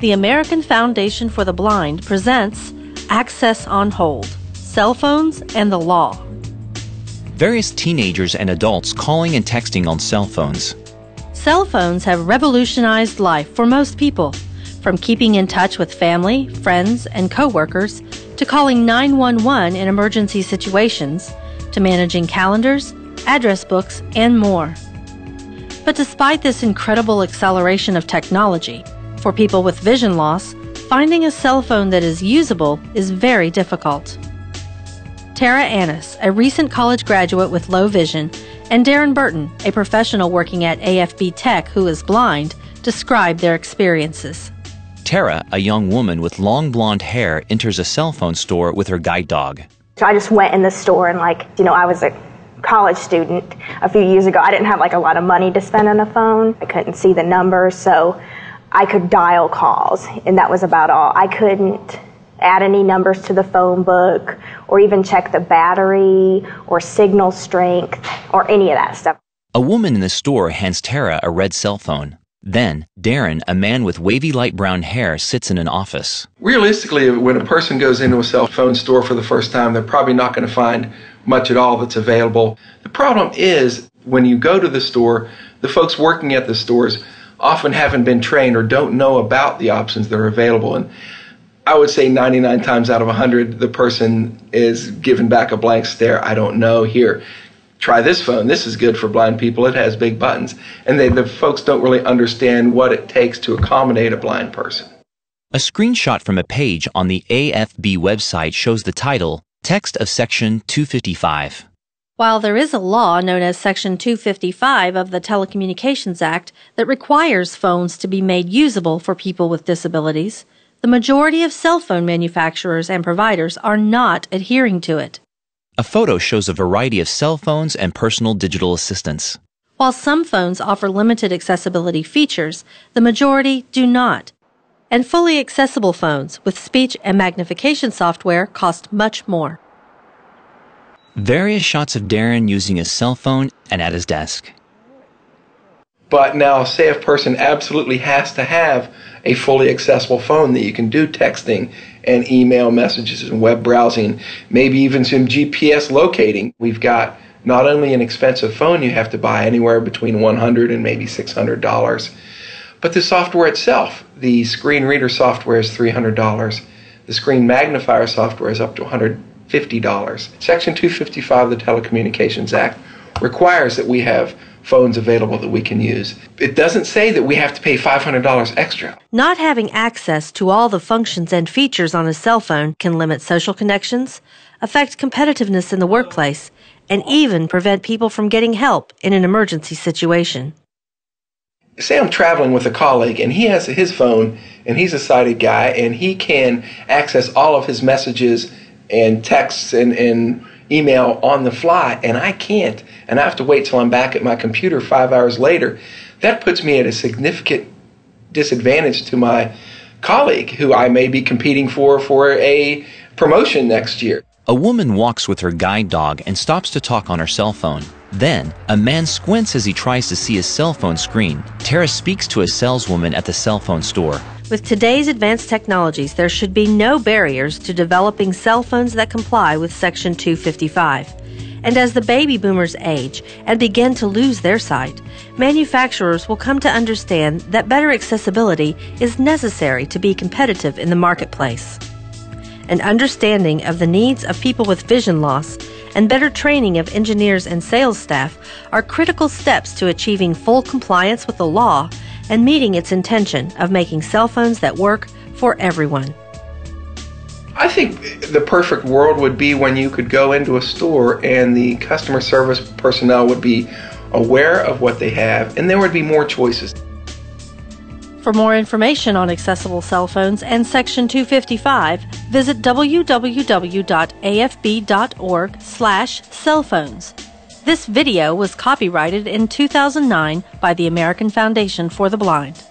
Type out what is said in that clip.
The American Foundation for the Blind presents Access on Hold, Cell Phones and the Law. Various teenagers and adults calling and texting on cell phones. Cell phones have revolutionized life for most people, from keeping in touch with family, friends, and coworkers, to calling 911 in emergency situations, to managing calendars, address books, and more. But despite this incredible acceleration of technology, for people with vision loss, finding a cell phone that is usable is very difficult. Tara Annis, a recent college graduate with low vision, and Darren Burton, a professional working at AFB Tech who is blind, describe their experiences. Tara, a young woman with long blonde hair, enters a cell phone store with her guide dog. So I just went in the store and I was a college student a few years ago. I didn't have a lot of money to spend on a phone. I couldn't see the numbers, so I could dial calls, and that was about all. I couldn't add any numbers to the phone book or even check the battery or signal strength or any of that stuff. A woman in the store hands Tara a red cell phone. Then, Darren, a man with wavy light brown hair, sits in an office. Realistically, when a person goes into a cell phone store for the first time, they're probably not going to find much at all that's available. The problem is, when you go to the store, the folks working at the stores often haven't been trained or don't know about the options that are available. And I would say 99 times out of 100, the person is given back a blank stare. I don't know. Here, try this phone. This is good for blind people. It has big buttons. And the folks don't really understand what it takes to accommodate a blind person. A screenshot from a page on the AFB website shows the title, Text of Section 255. While there is a law known as Section 255 of the Telecommunications Act that requires phones to be made usable for people with disabilities, the majority of cell phone manufacturers and providers are not adhering to it. A photo shows a variety of cell phones and personal digital assistants. While some phones offer limited accessibility features, the majority do not. And fully accessible phones with speech and magnification software cost much more. Various shots of Darren using his cell phone and at his desk. But now, say a person absolutely has to have a fully accessible phone that you can do texting and email messages and web browsing, maybe even some GPS locating. We've got not only an expensive phone you have to buy anywhere between $100 and maybe $600, but the software itself. The screen reader software is $300. The screen magnifier software is up to $150. Section 255 of the Telecommunications Act requires that we have phones available that we can use. It doesn't say that we have to pay $500 extra. Not having access to all the functions and features on a cell phone can limit social connections, affect competitiveness in the workplace, and even prevent people from getting help in an emergency situation. Say I'm traveling with a colleague and he has his phone and he's a sighted guy and he can access all of his messages and texts and email on the fly, and I can't, and I have to wait till I'm back at my computer 5 hours later. That puts me at a significant disadvantage to my colleague who I may be competing for a promotion next year. A woman walks with her guide dog and stops to talk on her cell phone. Then, a man squints as he tries to see his cell phone screen. Tara speaks to a saleswoman at the cell phone store. With today's advanced technologies, there should be no barriers to developing cell phones that comply with Section 255. And as the baby boomers age and begin to lose their sight, manufacturers will come to understand that better accessibility is necessary to be competitive in the marketplace. An understanding of the needs of people with vision loss and better training of engineers and sales staff are critical steps to achieving full compliance with the law and meeting its intention of making cell phones that work for everyone. I think the perfect world would be when you could go into a store and the customer service personnel would be aware of what they have and there would be more choices. For more information on accessible cell phones and Section 255, visit www.afb.org/cellphones. This video was copyrighted in 2009 by the American Foundation for the Blind.